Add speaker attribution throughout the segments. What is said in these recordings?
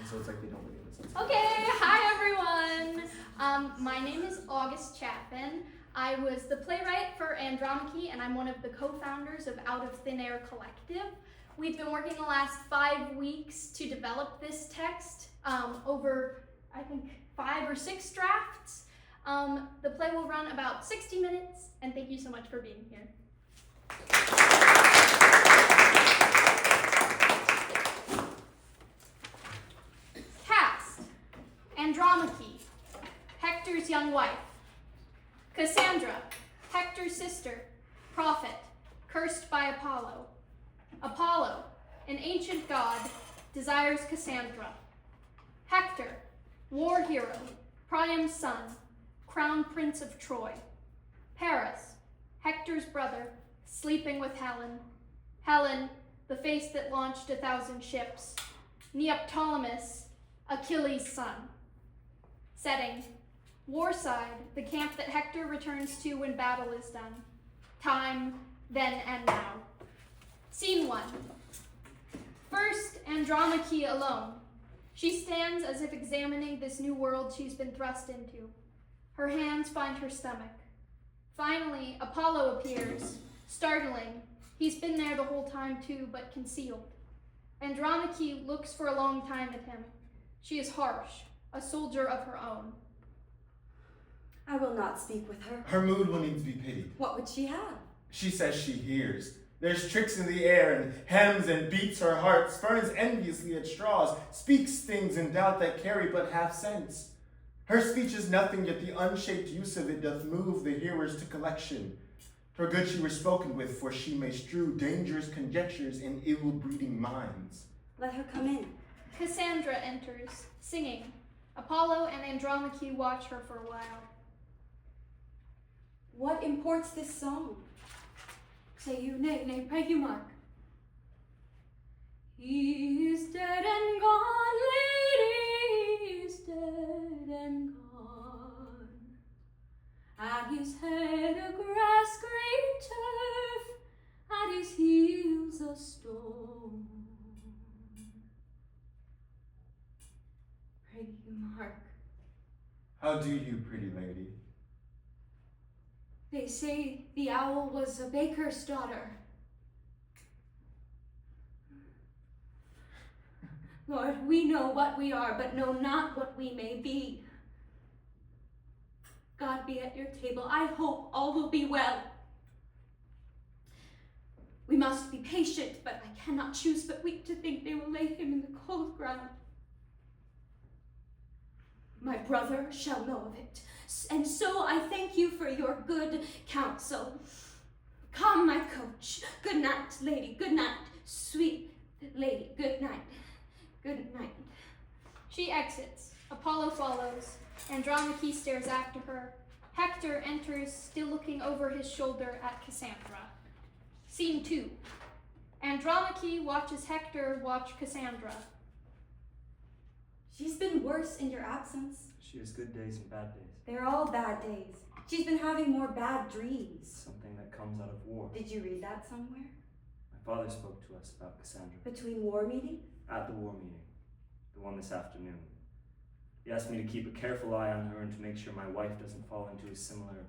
Speaker 1: so it's like they don't really listen.
Speaker 2: Okay, hi everyone. My name is August Chaffin. I was the playwright for Andromache, and I'm one of the co-founders of Out of Thin Air Collective. We've been working the last 5 weeks to develop this text over, I think, 5 or 6 drafts. The play will run about 60 minutes, and thank you so much for being here. Cast: Andromache, Hector's young wife. Cassandra, Hector's sister, prophet, cursed by Apollo. Apollo, an ancient god, desires Cassandra. Hector, war hero, Priam's son, crown prince of Troy. Paris, Hector's brother, sleeping with Helen. Helen, the face that launched 1,000 ships. Neoptolemus, Achilles' son. Setting: Warside, the camp that Hector returns to when battle is done. Time, then and now. Scene 1. First, Andromache alone. She stands as if examining this new world she's been thrust into. Her hands find her stomach. Finally, Apollo appears, startling. He's been there the whole time too, but concealed. Andromache looks for a long time at him. She is harsh, a soldier of her own.
Speaker 3: I will not speak with her.
Speaker 4: Her mood will need to be pitied.
Speaker 3: What would she have?
Speaker 4: She says she hears. There's tricks in the air and hems and beats her heart, spurns enviously at straws, speaks things in doubt that carry but half sense. Her speech is nothing, yet the unshaped use of it doth move the hearers to collection. For good she were spoken with, for she may strew dangerous conjectures in ill-breeding minds.
Speaker 3: Let her come in.
Speaker 2: Cassandra enters, singing. Apollo and Andromache watch her for a while.
Speaker 3: What imports this song?
Speaker 5: Say you, nay, pray you, Mark. He is dead and gone, lady, he is dead and gone. At his head a grass-green turf, at his heels a stone. Pray you, Mark.
Speaker 4: How do you, pretty lady?
Speaker 5: They say the owl was a baker's daughter. Lord, we know what we are, but know not what we may be. God be at your table. I hope all will be well. We must be patient, but I cannot choose but weep to think they will lay him in the cold ground. My brother shall know of it, and so I thank you for your good counsel. Come, my coach. Good night, lady. Good night, sweet lady. Good night. Good night.
Speaker 2: She exits. Apollo follows. Andromache stares after her. Hector enters, still looking over his shoulder at Cassandra. Scene 2. Andromache watches Hector watch Cassandra.
Speaker 3: She's been worse in your absence.
Speaker 1: She has good days and bad days.
Speaker 3: They're all bad days. She's been having more bad dreams.
Speaker 1: Something that comes out of war.
Speaker 3: Did you read that somewhere?
Speaker 1: My father spoke to us about Cassandra.
Speaker 3: Between war meetings?
Speaker 1: At the war meeting. The one this afternoon. He asked me to keep a careful eye on her and to make sure my wife doesn't fall into a similar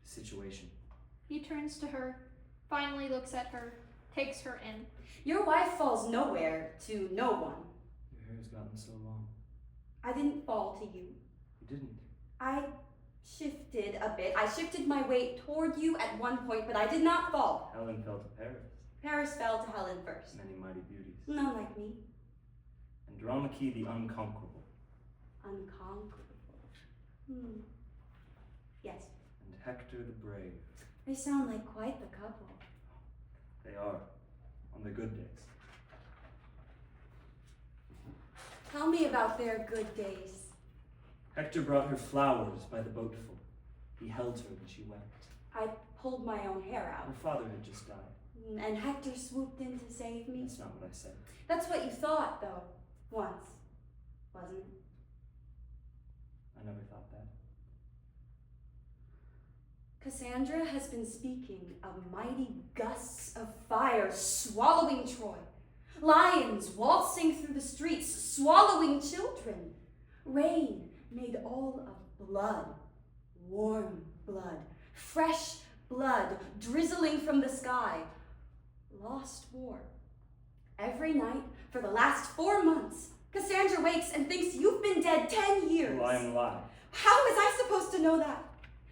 Speaker 1: situation.
Speaker 2: He turns to her, finally looks at her, takes her in.
Speaker 3: Your wife falls nowhere to no one.
Speaker 1: Your hair's gotten so long.
Speaker 3: I didn't fall to you.
Speaker 1: You didn't.
Speaker 3: I shifted a bit. I shifted my weight toward you at one point, but I did not fall.
Speaker 1: Helen fell to Paris.
Speaker 3: Paris fell to Helen first.
Speaker 1: Many mighty beauties.
Speaker 3: None like me.
Speaker 1: Andromache the unconquerable.
Speaker 3: Unconquerable. Yes.
Speaker 1: And Hector the brave.
Speaker 3: They sound like quite the couple.
Speaker 1: They are. On the good days.
Speaker 3: Tell me about their good days.
Speaker 1: Hector brought her flowers by the boatful. He held her when she wept.
Speaker 3: I pulled my own hair
Speaker 1: Her
Speaker 3: out.
Speaker 1: father had just died.
Speaker 3: And Hector swooped in to save me.
Speaker 1: That's not what I said.
Speaker 3: That's what you thought, though. Once. Wasn't it?
Speaker 1: I never thought that.
Speaker 3: Cassandra has been speaking of mighty gusts of fire swallowing Troy. Lions waltzing through the streets, swallowing children. Rain made all of blood, warm blood, fresh blood drizzling from the sky. Lost war. Every night for the last 4 months, Cassandra wakes and thinks you've been dead 10 years.
Speaker 1: Well, I am alive.
Speaker 3: How was I supposed to know that?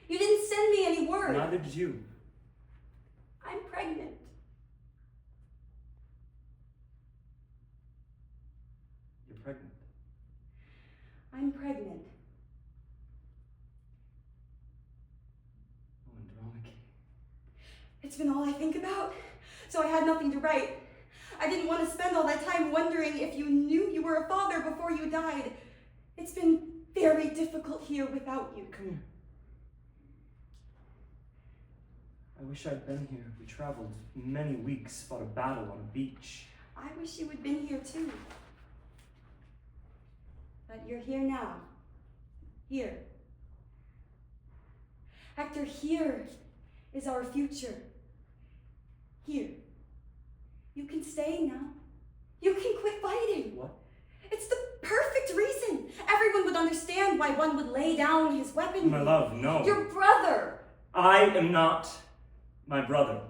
Speaker 3: You didn't send me any word.
Speaker 1: Neither did you.
Speaker 3: I'm pregnant.
Speaker 1: You're pregnant.
Speaker 3: I'm pregnant.
Speaker 1: Oh, Andromache.
Speaker 3: It's been all I think about, so I had nothing to write. I didn't want to spend all that time wondering if you knew you were a father before you died. It's been very difficult here without you.
Speaker 1: Come here. I wish I'd been here. We traveled many weeks, fought a battle on a beach.
Speaker 3: I wish you had been here too. But you're here now. Here. Hector, here is our future. Here. You can stay now. You can quit fighting.
Speaker 1: What?
Speaker 3: It's the perfect reason. Everyone would understand why one would lay down his weapon.
Speaker 1: My love, no.
Speaker 3: Your brother.
Speaker 1: I am not my brother.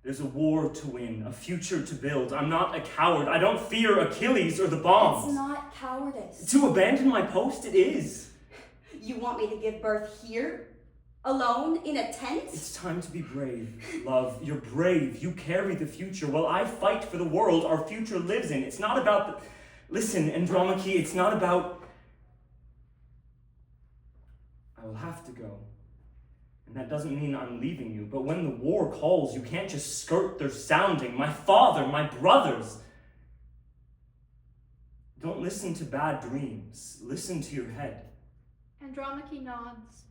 Speaker 1: There's a war to win, a future to build. I'm not a coward. I don't fear Achilles or the bombs.
Speaker 3: It's not cowardice.
Speaker 1: To abandon my post, it is.
Speaker 3: You want me to give birth here? Alone? In a tent?
Speaker 1: It's time to be brave, love. You're brave. You carry the future. While I fight for the world our future lives in. It's not about the... Listen, Andromache, it's not about... I will have to go. And that doesn't mean I'm leaving you. But when the war calls, you can't just skirt their sounding. My father, my brothers. Don't listen to bad dreams. Listen to your head.
Speaker 2: Andromache nods,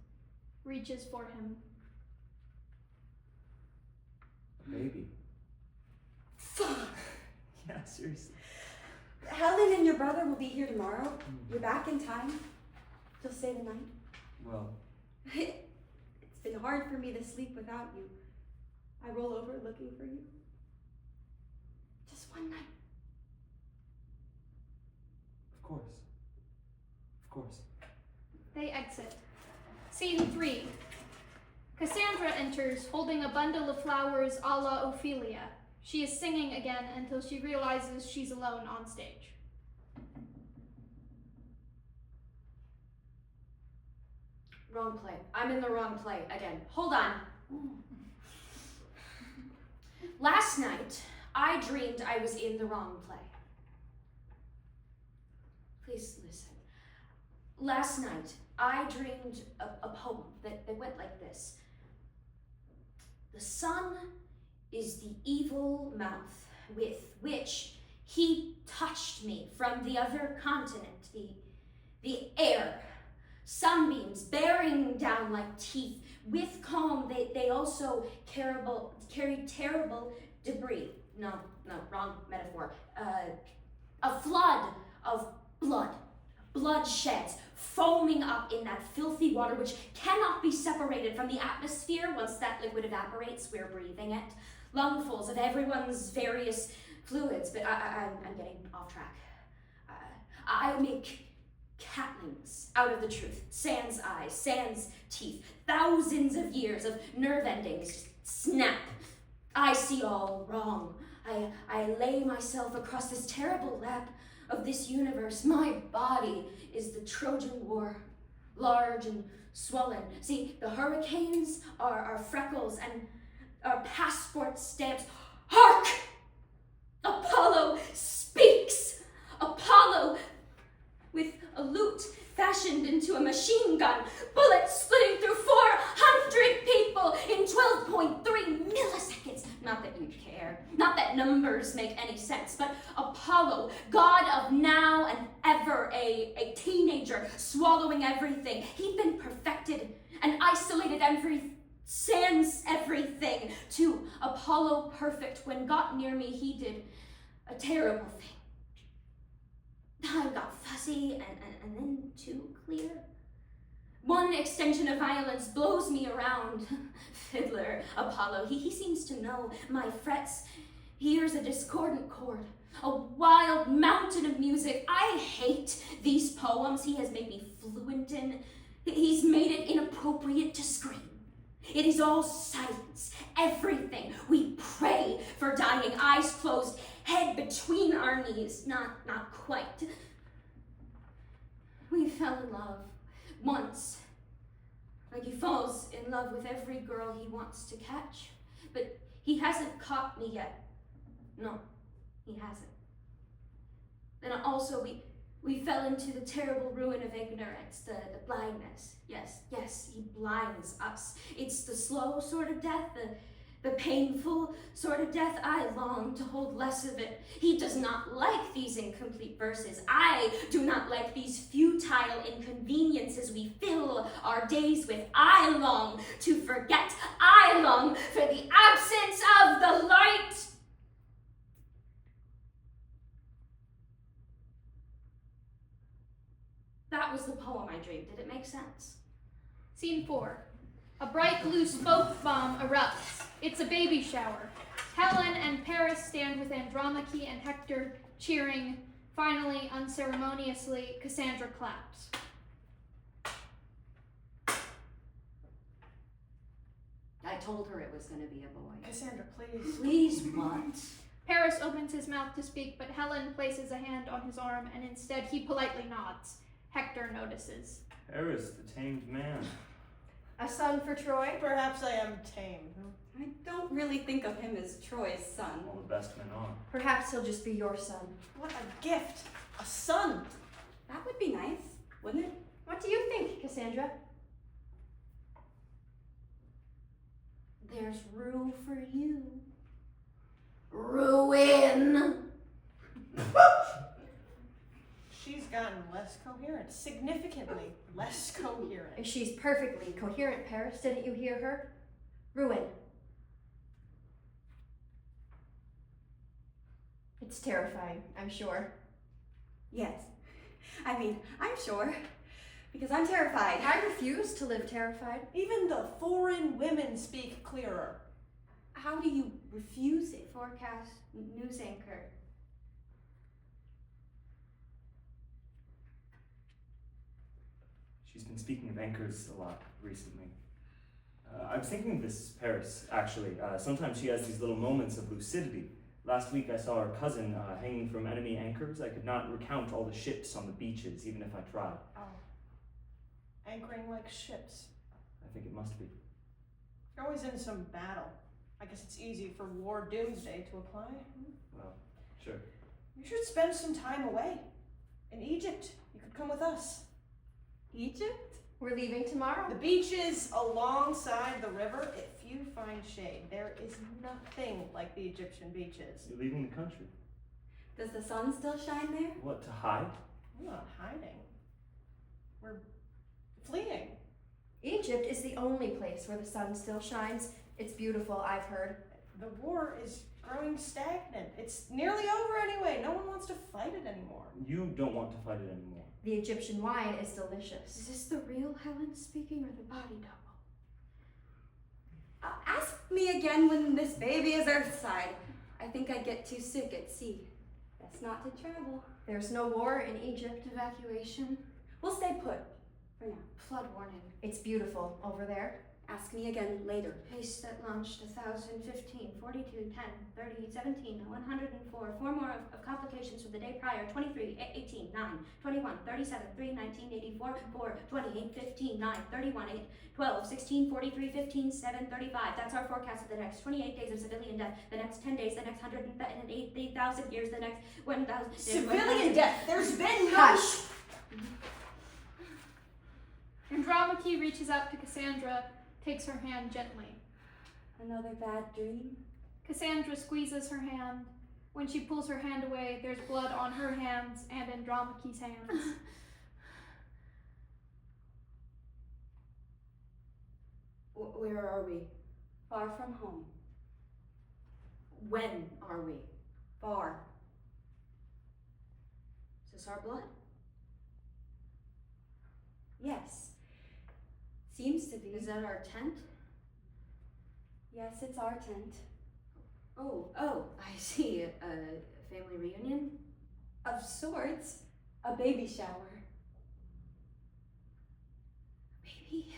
Speaker 2: reaches for him.
Speaker 1: A baby.
Speaker 3: Fuck.
Speaker 1: Yeah, seriously.
Speaker 3: Helen and your brother will be here tomorrow. You're back in time. You'll stay the night.
Speaker 1: Well,
Speaker 3: It's been hard for me to sleep without you. I roll over looking for you. Just one night.
Speaker 1: of course. Of course.
Speaker 2: They exit. Scene 3. Cassandra enters holding a bundle of flowers a la Ophelia. She is singing again until she realizes she's alone on stage.
Speaker 5: Wrong play. I'm in the wrong play again. Hold on. Last night, I dreamed I was in the wrong play. Please listen. Last night, I dreamed a poem that went like this. The sun is the evil mouth with which he touched me from the other continent, the air. Sunbeams bearing down like teeth. With calm, they also carry terrible debris. No, wrong metaphor. A flood of blood. Bloodsheds foaming up in that filthy water which cannot be separated from the atmosphere. Once that liquid evaporates, we're breathing it. Lungfuls of everyone's various fluids, but I'm getting off track. I make catlings out of the truth. Sans eyes, sans teeth. Thousands of years of nerve endings just snap. I see all wrong. I lay myself across this terrible lap of this universe. My body is the Trojan War, large and swollen. See, the hurricanes are freckles and our passport stamps. Hark! Apollo speaks! Apollo with a lute fashioned into a machine gun, bullets splitting through 400 people in 12.3 milliseconds. Not that you care, not that numbers make any sense, but Apollo, god of now and ever, a teenager swallowing everything. He'd been perfected and isolated sans everything to Apollo perfect. When got near me, he did a terrible thing. I got fussy and then too clear. One extension of violence blows me around. Fiddler, Apollo, he seems to know my frets. Here's a discordant chord, a wild mountain of music. I hate these poems he has made me fluent in. He's made it inappropriate to scream. It is all silence, everything. We pray for dying, eyes closed, head between our knees. Not quite. We fell in love once. Like he falls in love with every girl he wants to catch. But he hasn't caught me yet. No, he hasn't. And also we fell into the terrible ruin of ignorance, the blindness. Yes, he blinds us. It's the slow sort of death, the painful sort of death. I long to hold less of it. He does not like these incomplete verses. I do not like these futile inconveniences we fill our days with. I long to forget. I long for the absence of the light. That was the poem I dreamed. Did it make sense?
Speaker 2: Scene 4. A bright blue smoke bomb erupts. It's a baby shower. Helen and Paris stand with Andromache and Hector cheering. Finally, unceremoniously, Cassandra claps.
Speaker 3: I told her it was going to be a boy.
Speaker 6: Cassandra, please.
Speaker 3: Please what?
Speaker 2: Paris opens his mouth to speak, but Helen places a hand on his arm, and instead he politely nods. Hector notices.
Speaker 1: Paris, the tamed man.
Speaker 6: A son for Troy? Perhaps I am tame.
Speaker 3: I don't really think of him as Troy's son.
Speaker 1: All the best men are.
Speaker 7: Perhaps he'll just be your son.
Speaker 6: What a gift. A son.
Speaker 3: That would be nice, wouldn't it?
Speaker 7: What do you think, Cassandra?
Speaker 5: There's room for you. Ruin.
Speaker 6: She's gotten less coherent. Significantly less coherent.
Speaker 7: She's perfectly coherent, Paris. Didn't you hear her? Ruin. It's terrifying, I'm sure.
Speaker 3: Yes. I mean, I'm sure. Because I'm terrified.
Speaker 7: I refuse to live terrified.
Speaker 6: Even the foreign women speak clearer.
Speaker 3: How do you refuse it?
Speaker 5: Forecast news anchor.
Speaker 1: She's been speaking of anchors a lot recently. I was thinking of this, Paris, actually. Sometimes she has these little moments of lucidity. Last week I saw her cousin hanging from enemy anchors. I could not recount all the ships on the beaches, even if I tried.
Speaker 6: Oh. Anchoring like ships.
Speaker 1: I think it must be.
Speaker 6: You're always in some battle. I guess it's easy for war doomsday to apply.
Speaker 1: Well, sure.
Speaker 6: You should spend some time away. In Egypt. You could come with us.
Speaker 3: Egypt?
Speaker 7: We're leaving tomorrow.
Speaker 6: The beaches alongside the river, if you find shade, there is nothing like the Egyptian beaches.
Speaker 1: You're leaving the country.
Speaker 3: Does the sun still shine there?
Speaker 1: What, to hide?
Speaker 6: We're not hiding. We're fleeing.
Speaker 7: Egypt is the only place where the sun still shines. It's beautiful, I've heard.
Speaker 6: The war is growing stagnant. It's nearly over anyway. No one wants to fight it anymore.
Speaker 1: You don't want to fight it anymore.
Speaker 7: The Egyptian wine is delicious.
Speaker 5: Is this the real Helen speaking or the body double?
Speaker 3: Ask me again when this baby is earthside. I think I'd get too sick at sea. Best not to travel.
Speaker 7: There's no war in Egypt.
Speaker 5: Evacuation.
Speaker 3: We'll stay put for now.
Speaker 5: Flood warning.
Speaker 7: It's beautiful over there.
Speaker 3: Ask me again later.
Speaker 5: Haste that launched 1,015, 42, 10, 30, 17, 104. 4 more of complications from the day prior. 23, 18, 9, 21, 37, 3, 19, 84, 4, 28, 15, 9, 31, 8, 12, 16, 43, 15, 7, 35. That's our forecast of the next 28 days of civilian death. The next 10 days, the next 108,000 years, the next 1,000.
Speaker 6: Civilian death! There's been no...
Speaker 7: Hush!
Speaker 2: Andromache reaches out to Cassandra, takes her hand gently.
Speaker 3: Another bad dream?
Speaker 2: Cassandra squeezes her hand. When she pulls her hand away, there's blood on her hands and Andromache's hands.
Speaker 3: Where are we? Far from home.
Speaker 5: When are we?
Speaker 3: Far.
Speaker 5: Is this our blood?
Speaker 3: Yes. Seems to be.
Speaker 5: Is that our tent?
Speaker 3: Yes, it's our tent.
Speaker 5: Oh, I see.
Speaker 7: A family reunion?
Speaker 3: Of sorts. A baby shower.
Speaker 7: Baby,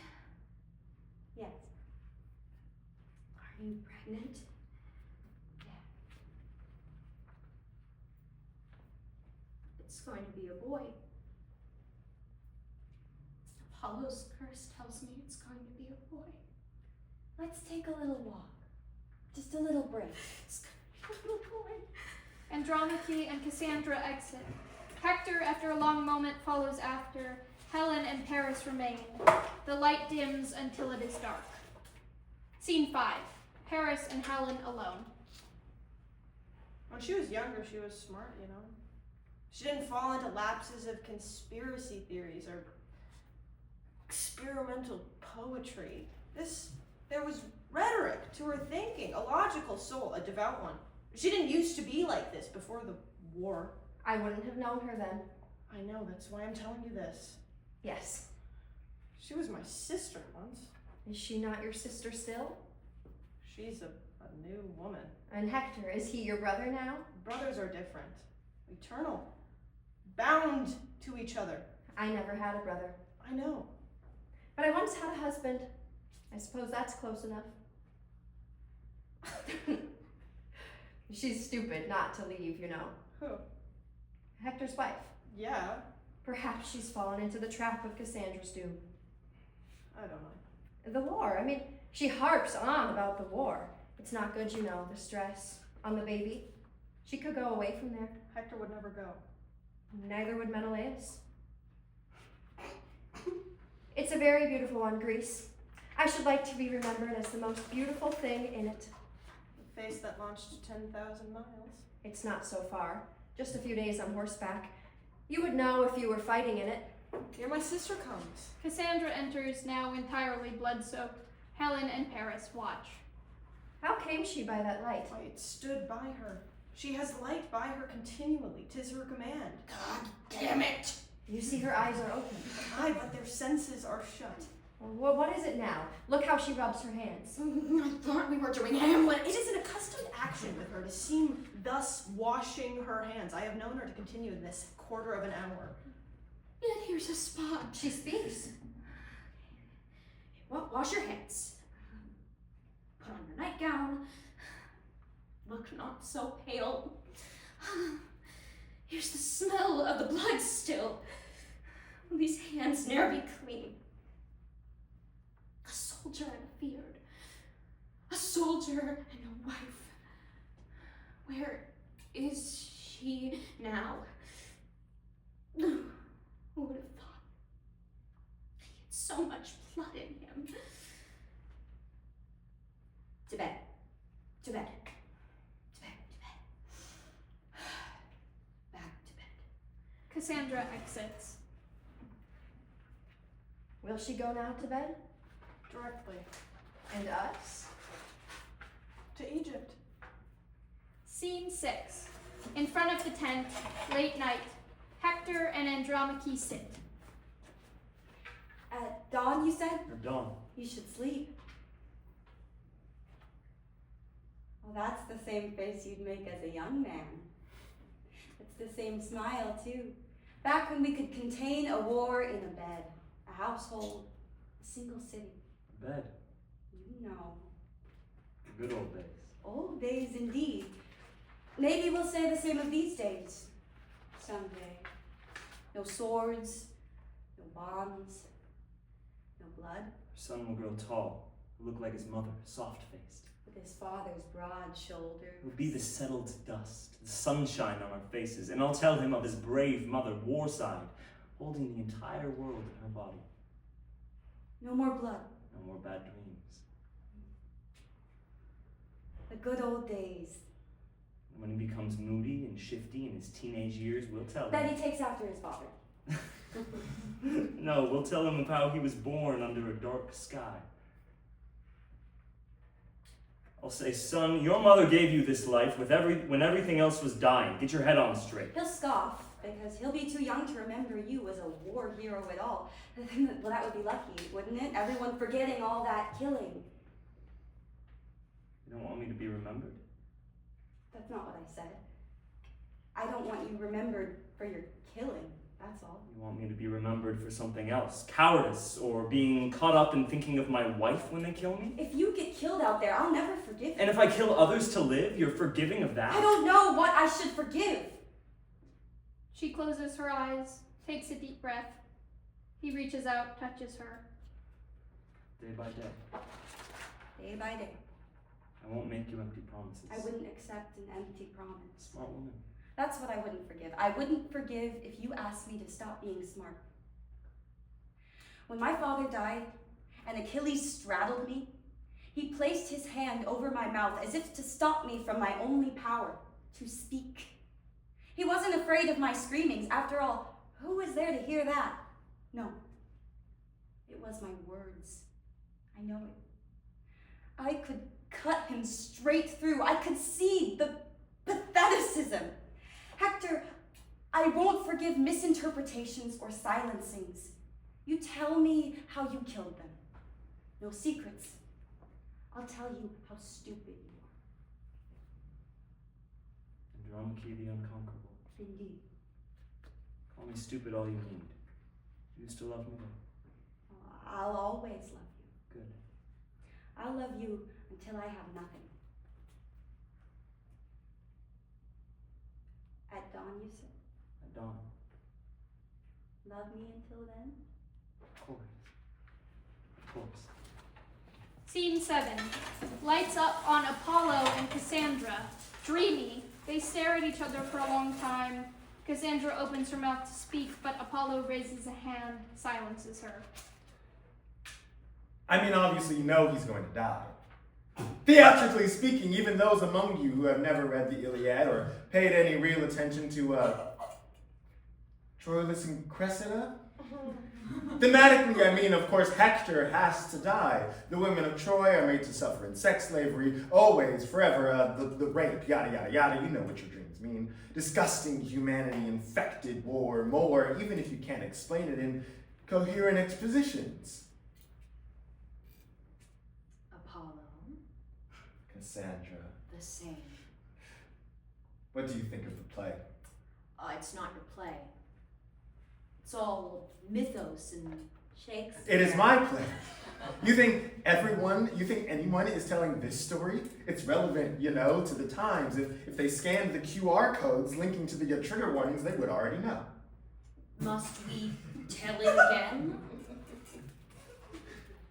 Speaker 3: Yes.
Speaker 7: are you pregnant? It's going to be a boy.
Speaker 2: Apollo's curse tells me it's going to be a boy.
Speaker 3: Let's take a little walk. Just a little break.
Speaker 2: It's going to be a little boy. Andromache and Cassandra exit. Hector, after a long moment, follows after. Helen and Paris remain. The light dims until it is dark. Scene 5. Paris and Helen alone.
Speaker 6: When she was younger, she was smart, you know. She didn't fall into lapses of conspiracy theories or experimental poetry. There was rhetoric to her thinking, a logical soul, a devout one. She didn't used to be like this before the war.
Speaker 7: I wouldn't have known her then.
Speaker 6: I know, that's why I'm telling you this.
Speaker 7: Yes.
Speaker 6: She was my sister once.
Speaker 7: Is she not your sister still?
Speaker 6: She's a new woman.
Speaker 7: And Hector, is he your brother now?
Speaker 6: Brothers are different. Eternal. Bound to each other.
Speaker 7: I never had a brother.
Speaker 6: I know.
Speaker 7: But I once had a husband. I suppose that's close enough. She's stupid not to leave, you know.
Speaker 6: Who?
Speaker 7: Hector's wife.
Speaker 6: Yeah.
Speaker 7: Perhaps she's fallen into the trap of Cassandra's doom.
Speaker 6: I don't know.
Speaker 7: The war, I mean, she harps on about the war. It's not good, you know, the stress on the baby. She could go away from there.
Speaker 6: Hector would never go.
Speaker 7: Neither would Madelyn. It's a very beautiful one, Greece. I should like to be remembered as the most beautiful thing in it.
Speaker 6: The face that launched 10,000 miles.
Speaker 7: It's not so far. Just a few days on horseback. You would know if you were fighting in it.
Speaker 6: Here my sister comes.
Speaker 2: Cassandra enters, now entirely blood-soaked. Helen and Paris watch.
Speaker 7: How came she by that light?
Speaker 6: Why, it stood by her. She has light by her continually. 'Tis her command. God damn it!
Speaker 7: You see her eyes are open.
Speaker 6: Aye, but their senses are shut.
Speaker 7: Well, what is it now? Look how she rubs her hands.
Speaker 6: I thought we were doing Hamlet. It is an accustomed action with her to seem thus washing her hands. I have known her to continue in this quarter of an hour.
Speaker 2: Yet here's a spot.
Speaker 7: She speaks.
Speaker 5: Well, wash your hands. Put on your nightgown. Look not so pale. Here's the smell of the blood still. Will these hands ne'er be clean? A soldier and a beard. A soldier and a wife. Where is she now? Who would have thought? He had so much blood in him. To bed. To bed. To bed. To bed. Back to bed.
Speaker 2: Cassandra exits.
Speaker 7: Will she go now to bed?
Speaker 6: Directly.
Speaker 7: And us?
Speaker 6: To Egypt.
Speaker 2: Scene 6. In front of the tent, late night. Hector and Andromache sit.
Speaker 3: At dawn, you said?
Speaker 1: Or dawn.
Speaker 3: You should sleep. Well, that's the same face you'd make as a young man. It's the same smile, too. Back when we could contain a war in a bed, a household, a single city.
Speaker 1: Bed.
Speaker 3: You know.
Speaker 1: Good old days.
Speaker 3: Old days indeed. Maybe we'll say the same of these days. Someday. No swords, no bonds, no blood.
Speaker 1: Her son will grow tall, look like his mother, soft-faced.
Speaker 3: With his father's broad shoulders.
Speaker 1: It will be the settled dust, the sunshine on our faces, and I'll tell him of his brave mother, warside, holding the entire world in her body.
Speaker 3: No more blood.
Speaker 1: No more bad dreams.
Speaker 3: The good old days.
Speaker 1: And when he becomes moody and shifty in his teenage years, we'll tell
Speaker 3: That
Speaker 1: him.
Speaker 3: he takes after his father.
Speaker 1: No, we'll tell him of how he was born under a dark sky. I'll say, son, your mother gave you this life when everything else was dying. Get your head on straight.
Speaker 3: He'll scoff, because he'll be too young to remember you as a war hero at all. Well, that would be lucky, wouldn't it? Everyone forgetting all that killing.
Speaker 1: You don't want me to be remembered?
Speaker 3: That's not what I said. I don't want you remembered for your killing, that's all.
Speaker 1: You want me to be remembered for something else? Cowardice, or being caught up in thinking of my wife when they kill me?
Speaker 3: If you get killed out there, I'll never forgive you.
Speaker 1: And if I kill others to live, you're forgiving of that?
Speaker 3: I don't know what I should forgive.
Speaker 2: She closes her eyes, takes a deep breath. He reaches out, touches her.
Speaker 1: Day by day.
Speaker 3: Day by day.
Speaker 1: I won't make you empty promises.
Speaker 3: I wouldn't accept an empty promise.
Speaker 1: Smart woman.
Speaker 3: That's what I wouldn't forgive. I wouldn't forgive if you asked me to stop being smart. When my father died and Achilles straddled me, he placed his hand over my mouth as if to stop me from my only power, to speak. He wasn't afraid of my screamings. After all, who was there to hear that? No, it was my words. I know it. I could cut him straight through. I could see the patheticism. Hector, I won't forgive misinterpretations or silencings. You tell me how you killed them. No secrets. I'll tell you how stupid you are.
Speaker 1: Andromache the unconquerable.
Speaker 3: Indeed.
Speaker 1: Call me stupid all you need. You still love me?
Speaker 3: I'll always love you.
Speaker 1: Good.
Speaker 3: I'll love you until I have nothing. At dawn, you said?
Speaker 1: At dawn.
Speaker 3: Love me until then?
Speaker 1: Of course. Of course.
Speaker 2: Scene 7. Lights up on Apollo and Cassandra. Dreamy. They stare at each other for a long time. Cassandra opens her mouth to speak, but Apollo raises a hand, silences her.
Speaker 4: I mean, obviously you know he's going to die. Theatrically speaking, even those among you who have never read the Iliad or paid any real attention to Troilus and Cressida? Thematically, I mean, of course, Hector has to die. The women of Troy are made to suffer in sex slavery, always, forever, the rape, yada, yada, yada. You know what your dreams mean. Disgusting humanity-infected war, more, even if you can't explain it in coherent expositions.
Speaker 5: Apollo.
Speaker 4: Cassandra.
Speaker 5: The same.
Speaker 4: What do you think of the play?
Speaker 5: It's not your play. It's all mythos and
Speaker 3: Shakespeare.
Speaker 4: It is my play. You think anyone is telling this story? It's relevant, you know, to the times. If they scanned the QR codes linking to the trigger warnings, they would already know.
Speaker 5: Must we tell it again?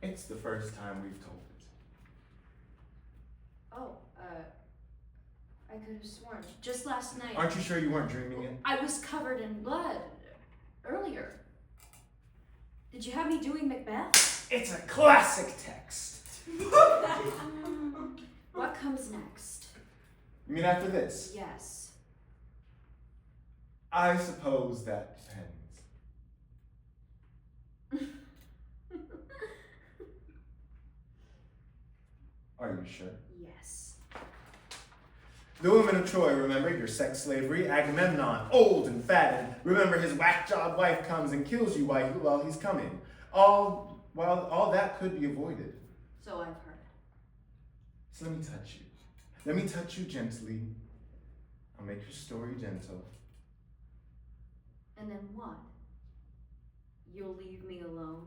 Speaker 4: It's the first time we've told it.
Speaker 5: Oh, I could have sworn. Just last night.
Speaker 4: Aren't you sure you weren't dreaming it?
Speaker 5: I was covered in blood earlier. Did you have me doing Macbeth?
Speaker 4: It's a classic text.
Speaker 5: What comes next?
Speaker 4: You mean after this?
Speaker 5: Yes.
Speaker 4: I suppose that depends. Are you sure?
Speaker 5: Yes.
Speaker 4: The women of Troy remember your sex slavery. Agamemnon, old and fattened. Remember his whack-job wife comes and kills you while he's coming. All that could be avoided.
Speaker 5: So I've heard.
Speaker 4: So let me touch you. Let me touch you gently. I'll make your story gentle.
Speaker 5: And then what? You'll leave me alone?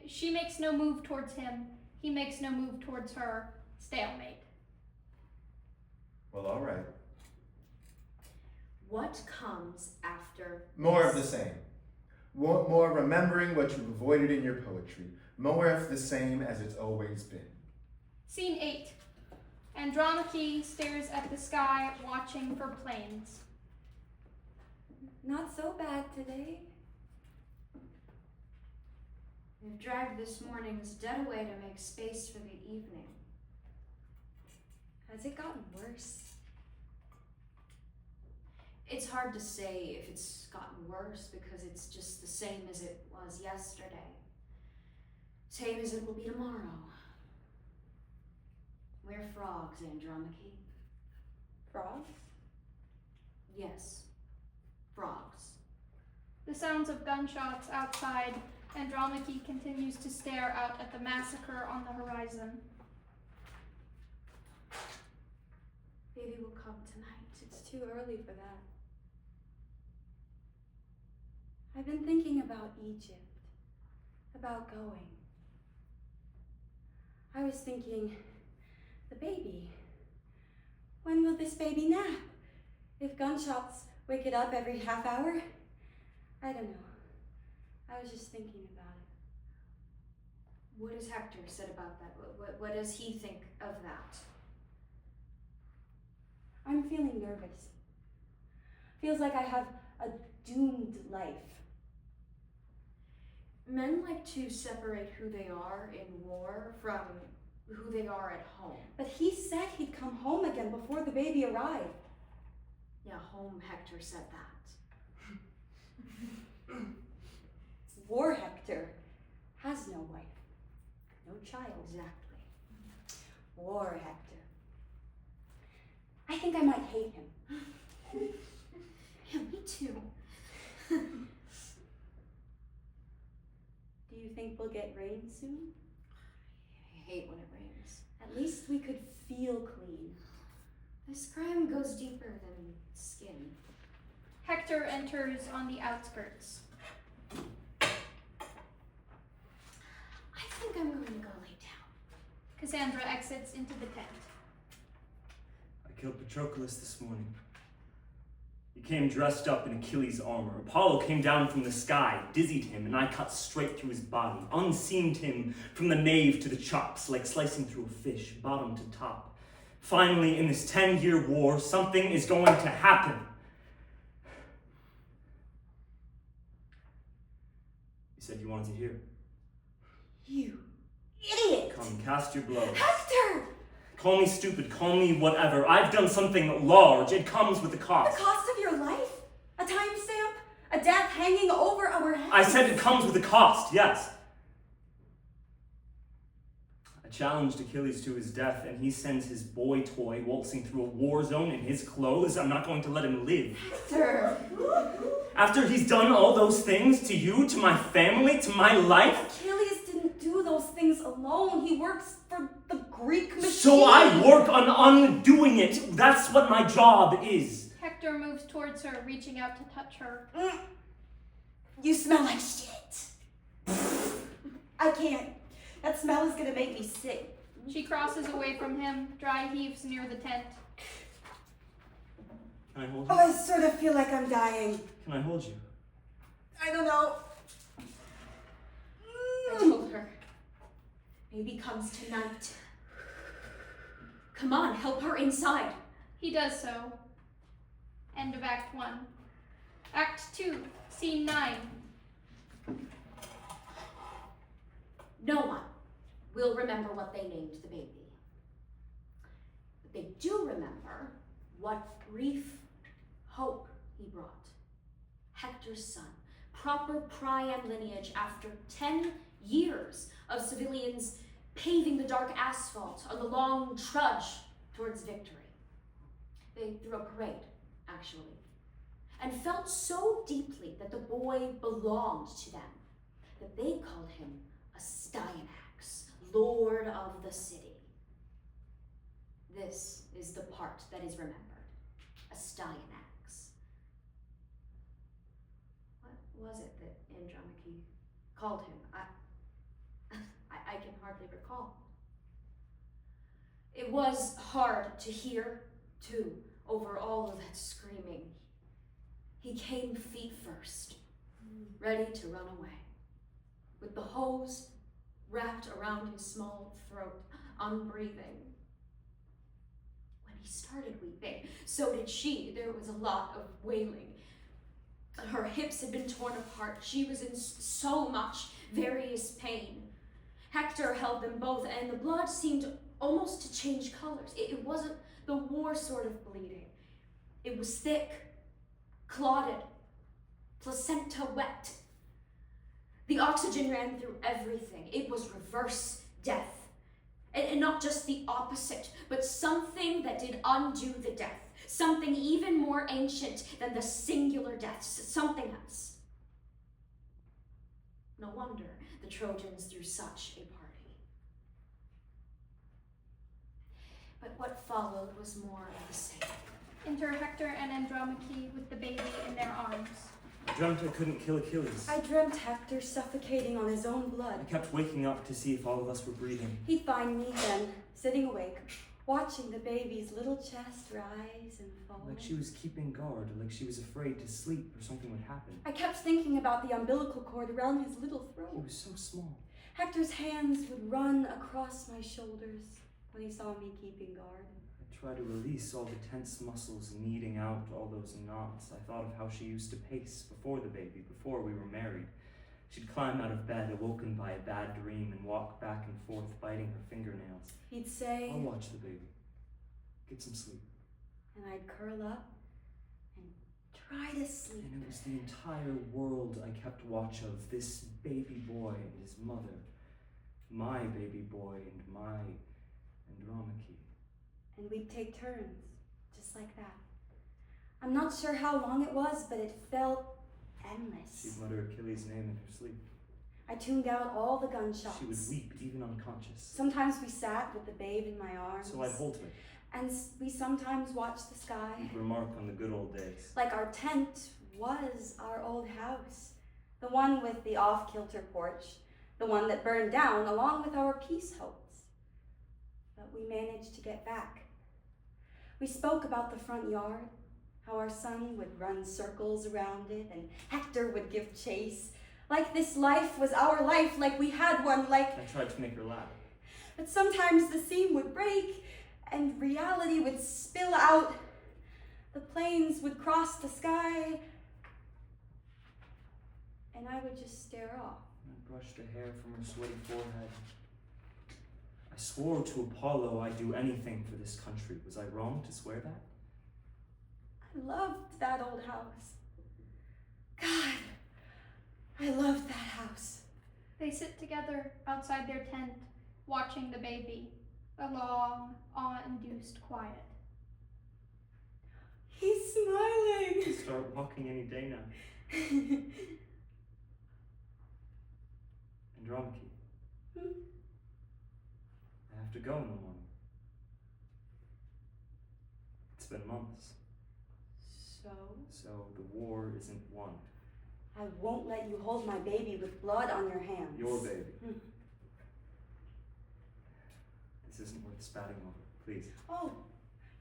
Speaker 2: She makes no move towards him. He makes no move towards her. Stalemate.
Speaker 4: Well, all right.
Speaker 5: What comes after?
Speaker 4: More of the same. More remembering what you've avoided in your poetry. More of the same as it's always been.
Speaker 2: Scene 8. Andromache stares at the sky, watching for planes.
Speaker 3: Not so bad today.
Speaker 5: We've dragged this morning's dead away to make space for the evening.
Speaker 3: Has it gotten worse?
Speaker 5: It's hard to say if it's gotten worse because it's just the same as it was yesterday. Same as it will be tomorrow. We're frogs, Andromache.
Speaker 3: Frogs?
Speaker 5: Yes, frogs.
Speaker 2: The sounds of gunshots outside. Andromache continues to stare out at the massacre on the horizon.
Speaker 5: Baby will come tonight. It's
Speaker 3: too early for that. I've been thinking about Egypt, about going. I was thinking, the baby. When will this baby nap? If gunshots wake it up every half hour? I don't know. I was just thinking about it.
Speaker 7: What has Hector said about that? What does he think of that?
Speaker 3: I'm feeling nervous. Feels like I have a doomed life.
Speaker 7: Men like to separate who they are in war from who they are at home.
Speaker 3: But he said he'd come home again before the baby arrived.
Speaker 7: Yeah, home Hector said that.
Speaker 3: War Hector has no wife, no child.
Speaker 7: Exactly.
Speaker 3: War Hector. I think I might hate him.
Speaker 7: Yeah, me too.
Speaker 3: Do you think we'll get rain soon?
Speaker 7: I hate when it rains.
Speaker 3: At least we could feel clean.
Speaker 7: This crime goes deeper than skin.
Speaker 2: Hector enters on the outskirts.
Speaker 7: I think I'm going to go lay down.
Speaker 2: Cassandra exits into the tent.
Speaker 1: I killed Patroclus this morning. He came dressed up in Achilles' armor. Apollo came down from the sky, dizzied him, and I cut straight through his body, unseamed him from the nave to the chops, like slicing through a fish, bottom to top. Finally, in this 10-year war, something is going to happen. You said you wanted to hear.
Speaker 3: You idiot!
Speaker 1: Come, cast your blows.
Speaker 3: Hector!
Speaker 1: Call me stupid, call me whatever. I've done something large. It comes with a
Speaker 3: The
Speaker 1: cost.
Speaker 3: cost of your life? A timestamp? A death hanging over our heads?
Speaker 1: I said it comes with a cost, yes. I challenged Achilles to his death, and he sends his boy toy waltzing through a war zone in his clothes. I'm not going to let him live.
Speaker 3: Hector!
Speaker 1: After he's done all those things to you, to my family, to my life.
Speaker 3: Achilles didn't do those things alone. He works for the Greek machine.
Speaker 1: So I work on undoing it. That's what my job is.
Speaker 2: Hector moves towards her, reaching out to touch her.
Speaker 3: You smell like shit. I can't. That smell is gonna make me sick.
Speaker 2: She crosses away from him, dry heaves near the tent.
Speaker 1: Can I hold
Speaker 3: Oh,
Speaker 1: you?
Speaker 3: I sort of feel like I'm dying.
Speaker 1: Can I hold you?
Speaker 3: I don't know.
Speaker 5: I told her. Baby comes tonight. Come on, help her inside.
Speaker 2: He does so. End of Act 1. Act 2, Scene 9.
Speaker 5: No one will remember what they named the baby. But they do remember what brief hope he brought. Hector's son, proper Priam lineage after 10 years of civilians paving the dark asphalt on the long trudge towards victory. They threw a parade, actually, and felt so deeply that the boy belonged to them that they called him Styanax, Lord of the City. This is the part that is remembered. Styanax. What was it that Andromache called him? I can hardly recall. It was hard to hear, too, over all of that screaming. He came feet first, ready to run away, with the hose wrapped around his small throat, unbreathing. When he started weeping, so did she. There was a lot of wailing. Her hips had been torn apart. She was in so much various pain. Hector held them both, and the blood seemed almost to change colors. It wasn't the war sort of bleeding. It was thick, clotted, placenta wet. The oxygen ran through everything. It was reverse death. And not just the opposite, but something that did undo the death. Something even more ancient than the singular deaths. Something else. No wonder the Trojans threw such a party. But what followed was more of the same.
Speaker 2: Enter Hector and Andromache with the baby in their arms.
Speaker 1: I dreamt I couldn't kill Achilles.
Speaker 3: I dreamt Hector suffocating on his own blood.
Speaker 1: I kept waking up to see if all of us were breathing.
Speaker 3: He'd find me then, sitting awake, watching the baby's little chest rise and fall.
Speaker 1: Like she was keeping guard, like she was afraid to sleep or something would happen.
Speaker 3: I kept thinking about the umbilical cord around his little
Speaker 1: He
Speaker 3: throat.
Speaker 1: was so small.
Speaker 3: Hector's hands would run across my shoulders when he saw me keeping guard.
Speaker 1: I tried to release all the tense muscles, kneading out all those knots. I thought of how she used to pace before the baby, before we were married. She'd climb out of bed, awoken by a bad dream, and walk back and forth, biting her fingernails.
Speaker 3: He'd say,
Speaker 1: I'll watch the baby. Get some sleep.
Speaker 3: and I'd curl up and try to sleep.
Speaker 1: And it was the entire world I kept watch of, this baby boy and his mother. My baby boy and my Andromache.
Speaker 3: And we'd take turns, just like that. I'm not sure how long it was, but it felt endless.
Speaker 1: She'd mutter Achilles' name in her sleep.
Speaker 3: I tuned out all the gunshots.
Speaker 1: She would weep, even unconscious.
Speaker 3: Sometimes we sat with the babe in my arms.
Speaker 1: So I'd hold her.
Speaker 3: And we sometimes watched the sky.
Speaker 1: We'd remark on the good old days.
Speaker 3: Like our tent was our old house. The one with the off-kilter porch. The one that burned down along with our peace hopes. But we managed to get back. We spoke about the front yard, how our son would run circles around it and Hector would give chase. Like this life was our life, like we had one, like...
Speaker 1: I tried to make her laugh.
Speaker 3: But sometimes the seam would break and reality would spill out. The planes would cross the sky and I would just stare off.
Speaker 1: I brushed the hair from her sweaty forehead. I swore to Apollo I'd do anything for this country. Was I wrong to swear that?
Speaker 3: I loved that old house. God, I loved that house.
Speaker 2: They sit together outside their tent, watching the baby, a long, awe-induced quiet.
Speaker 3: He's smiling.
Speaker 1: I'll start walking any day now. Andromache. I have to go in the morning. It's been months. So the war isn't won.
Speaker 3: I won't let you hold my baby with blood on your hands.
Speaker 1: Your baby. This isn't worth spatting over. Please.
Speaker 3: Oh,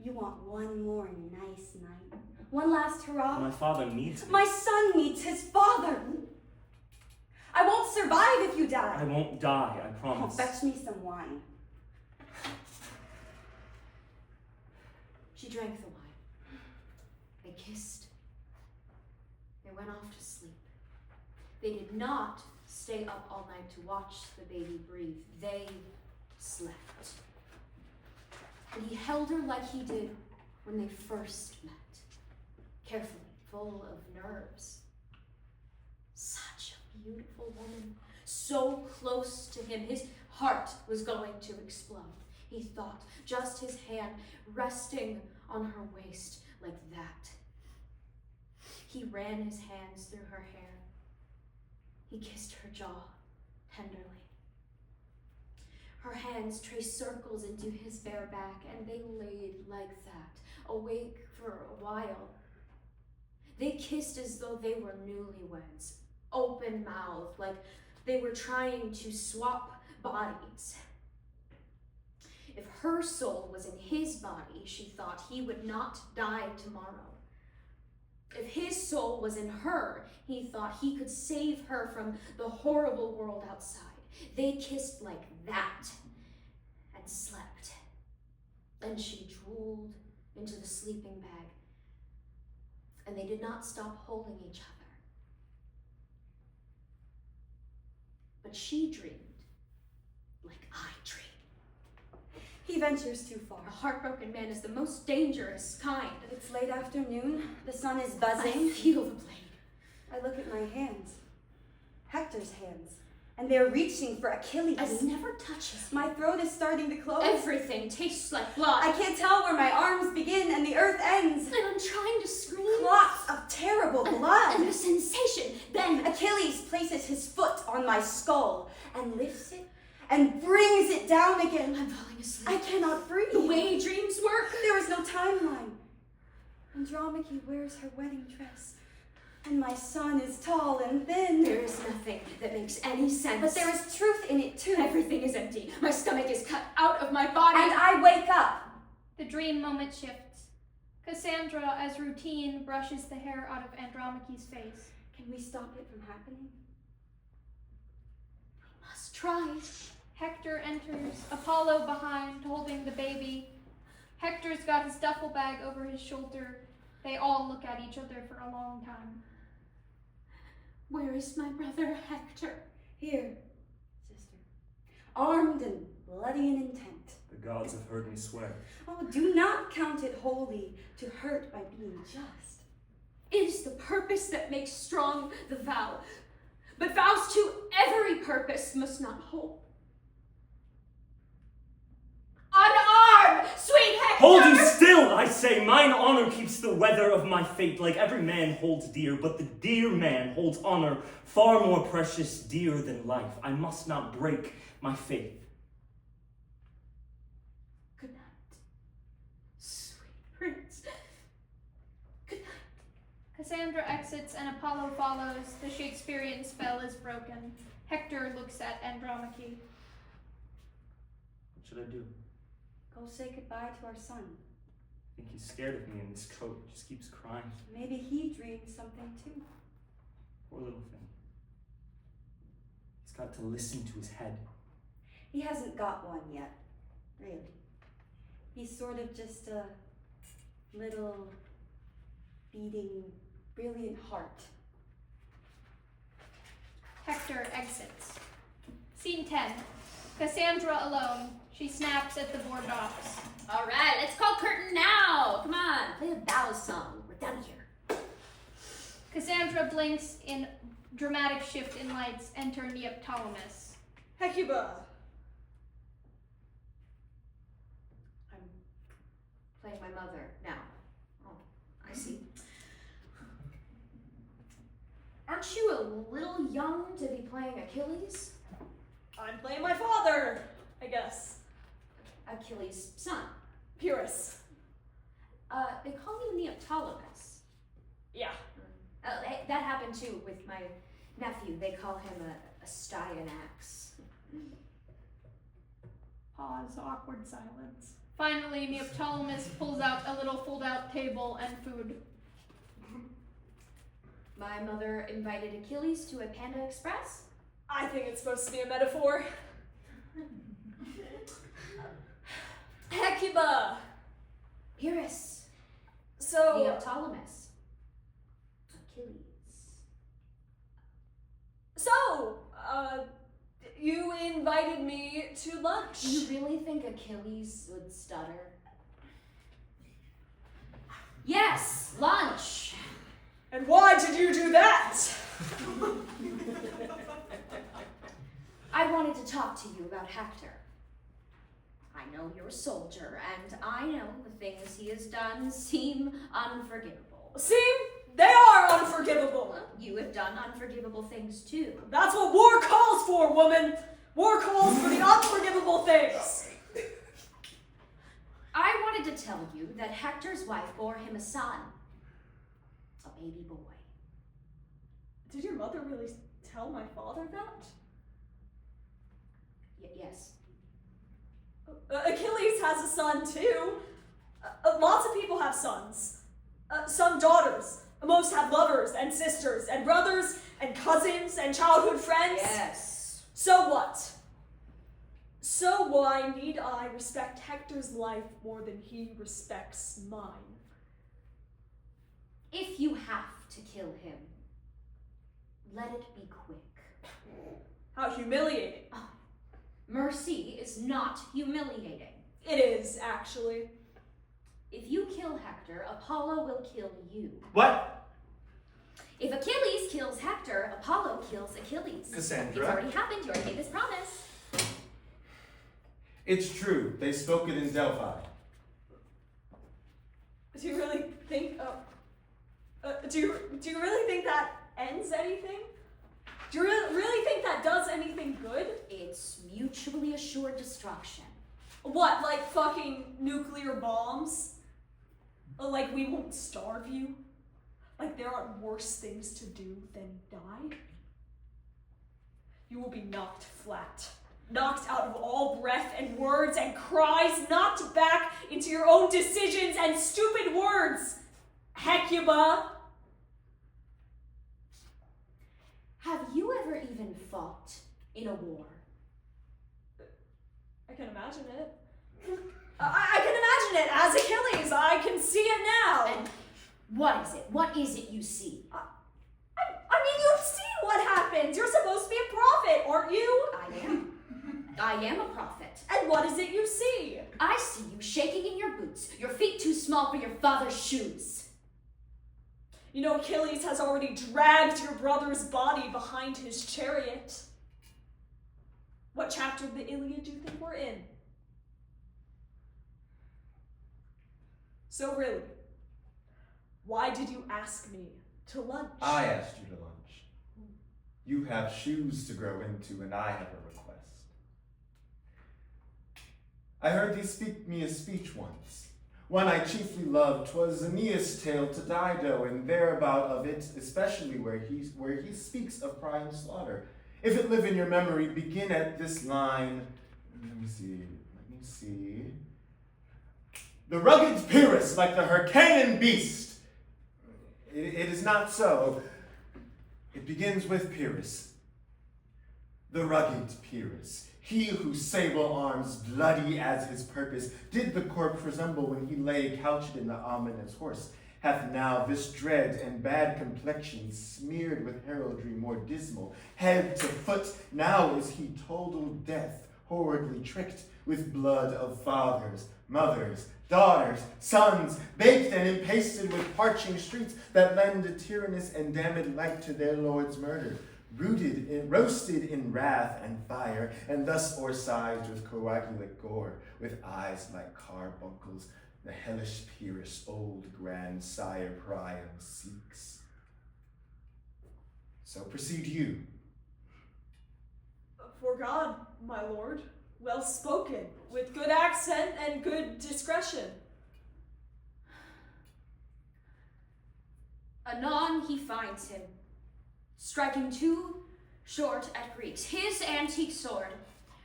Speaker 3: you want one more nice night? One last hurrah?
Speaker 1: My father needs me.
Speaker 3: My son needs his father. I won't survive if you die.
Speaker 1: I won't die, I
Speaker 3: Oh,
Speaker 1: promise.
Speaker 3: fetch me some wine.
Speaker 5: She drank the wine. They kissed. They went off to sleep. They did not stay up all night to watch the baby breathe. They slept. And he held her like he did when they first met. Carefully, full of nerves. Such a beautiful woman. So close to him, his heart was going to explode. He thought, just his hand resting on her waist like that. He ran his hands through her hair. He kissed her jaw tenderly. Her hands traced circles into his bare back, and they laid like that, awake for a while. They kissed as though they were newlyweds, open-mouthed, like they were trying to swap bodies. If her soul was in his body, she thought, he would not die tomorrow. If his soul was in her, he thought he could save her from the horrible world outside. They kissed like that and slept. Then she drooled into the sleeping bag, and they did not stop holding each other. But she dreamed like I dreamed.
Speaker 3: He ventures too far.
Speaker 5: A heartbroken man is the most dangerous kind.
Speaker 3: It's late afternoon. The sun is
Speaker 5: I
Speaker 3: buzzing.
Speaker 5: feel the blade.
Speaker 3: I look at my hands. Hector's hands. And they're reaching for Achilles.
Speaker 5: And he never touches me.
Speaker 3: My throat is starting to close.
Speaker 5: Everything tastes like blood.
Speaker 3: I can't tell where my arms begin and the earth ends.
Speaker 5: And I'm trying to scream.
Speaker 3: Clots of terrible blood.
Speaker 5: And the sensation. Then
Speaker 3: Achilles places his foot on my skull and lifts it and brings it down again.
Speaker 5: I'm falling asleep.
Speaker 3: I cannot breathe.
Speaker 5: The way dreams work.
Speaker 3: There is no timeline. Andromache wears her wedding dress, and my son is tall and thin.
Speaker 5: There is nothing that makes any sense.
Speaker 3: But there is truth in it too.
Speaker 5: Everything is empty. My stomach is cut out of my body.
Speaker 3: And I wake up.
Speaker 2: The dream moment shifts. Cassandra, as routine, brushes the hair out of Andromache's face.
Speaker 3: Can we stop it from happening?
Speaker 5: Must try.
Speaker 2: Hector enters, Apollo behind, holding the baby. Hector's got his duffel bag over his shoulder. They all look at each other for a long time.
Speaker 5: Where is my brother Hector?
Speaker 3: Here, sister. Armed and bloody in intent.
Speaker 1: The gods have heard me swear.
Speaker 3: Oh, do not count it holy to hurt by being just.
Speaker 5: It is the purpose that makes strong the vow. But vows to every purpose must not hold. Unarmed, sweet Hector!
Speaker 1: Hold you still, I say! Mine honor keeps the weather of my fate, like every man holds dear, but the dear man holds honor far more precious, dear than life. I must not break my faith.
Speaker 5: Good night, sweet prince. Good night.
Speaker 2: Cassandra exits and Apollo follows. The Shakespearean spell is broken. Hector looks at Andromache.
Speaker 1: What should I do?
Speaker 3: Go say goodbye to our son.
Speaker 1: I think he's scared of me in this coat. He just keeps crying.
Speaker 3: Maybe he dreams something too.
Speaker 1: Poor little thing. He's got to listen to his head.
Speaker 3: He hasn't got one yet, really. He's sort of just a little beating, brilliant heart.
Speaker 2: Hector exits. Scene 10. Cassandra alone. She snaps at the board docs.
Speaker 5: All right, let's call curtain now. Come on, play a ballad song. We're done here.
Speaker 2: Cassandra blinks in dramatic shift in lights. Enter Neoptolemus.
Speaker 6: Hecuba.
Speaker 5: I'm playing my mother now. Oh, I see. Aren't you a little young to be playing Achilles?
Speaker 6: I'm playing my father, I guess.
Speaker 5: Achilles' son.
Speaker 6: Pyrrhus.
Speaker 5: They call you Neoptolemus.
Speaker 6: Yeah.
Speaker 5: That happened too with my nephew. They call him a Styanax.
Speaker 2: Pause, awkward silence. Finally, Neoptolemus pulls out a little fold-out table and food.
Speaker 5: My mother invited Achilles to a Panda Express.
Speaker 6: I think it's supposed to be a metaphor. Hecuba.
Speaker 5: Pyrrhus.
Speaker 6: So,
Speaker 5: Neoptolemus. Achilles.
Speaker 6: You invited me to lunch.
Speaker 5: Do you really think Achilles would stutter? Yes, lunch.
Speaker 6: And why did you do that?
Speaker 5: I wanted to talk to you about Hector. I know you're a soldier, and I know the things he has done seem unforgivable.
Speaker 6: See? They are unforgivable.
Speaker 5: Well, you have done unforgivable things too.
Speaker 6: That's what war calls for, woman. War calls for the unforgivable things.
Speaker 5: I wanted to tell you that Hector's wife bore him a son. A baby boy.
Speaker 6: Did your mother really tell my father that?
Speaker 5: Yes.
Speaker 6: Achilles has a son too. Lots of people have sons. Some daughters. Most have lovers and sisters and brothers and cousins and childhood friends.
Speaker 5: Yes.
Speaker 6: So what? So why need I respect Hector's life more than he respects mine?
Speaker 5: If you have to kill him, let it be quick.
Speaker 6: How humiliating.
Speaker 5: Oh, mercy is not humiliating.
Speaker 6: It is, actually.
Speaker 5: If you kill Hector, Apollo will kill you.
Speaker 4: What?
Speaker 5: If Achilles kills Hector, Apollo kills Achilles.
Speaker 4: Cassandra?
Speaker 5: It's already happened. You already made this promise.
Speaker 4: It's true. They spoke it in Delphi.
Speaker 6: Do you really think? Do you really think that ends anything? Do you really think that does anything good?
Speaker 5: It's mutually assured destruction.
Speaker 6: What, like fucking nuclear bombs? Like we won't starve you? Like there aren't worse things to do than die? You will be knocked flat, knocked out of all breath and words and cries, knocked back into your own decisions and stupid words. Hecuba!
Speaker 3: Have you ever even fought in a war?
Speaker 6: I can imagine it. I can imagine it as Achilles. I can see it now.
Speaker 3: And what is it? What is it you see?
Speaker 6: I mean, you've seen what happens. You're supposed to be a prophet, aren't you?
Speaker 3: I am a prophet.
Speaker 6: And what is it you see?
Speaker 3: I see you shaking in your boots, your feet too small for your father's shoes.
Speaker 6: You know, Achilles has already dragged your brother's body behind his chariot. What chapter of the Iliad do you think we're in? So really, why did you ask me to lunch?
Speaker 4: I asked you to lunch. You have shoes to grow into, and I have a request. I heard thee speak me a speech once. One I chiefly loved, 'twas Aeneas' tale to Dido, and thereabout of it, especially where he speaks of Priam's slaughter. If it live in your memory, begin at this line. Let me see. The rugged Pyrrhus, like the Hyrcaean beast. It is not so. It begins with Pyrrhus. The rugged Pyrrhus, he whose sable arms, bloody as his purpose, did the corpse resemble when he lay couched in the ominous horse, hath now this dread and bad complexion smeared with heraldry more dismal, head to foot. Now is he total death, horridly tricked with blood of fathers, mothers, daughters, sons, baked and impasted with parching streets that lend a tyrannous and damned light to their lord's murder, roasted in wrath and fire, and thus o'ersized with coagulate gore, with eyes like carbuncles, the hellish Pyrrhus, old grandsire Priam seeks. So proceed you.
Speaker 6: For God, my lord, well spoken, with good accent and good discretion.
Speaker 3: Anon he finds him, striking too short at Greeks. His antique sword,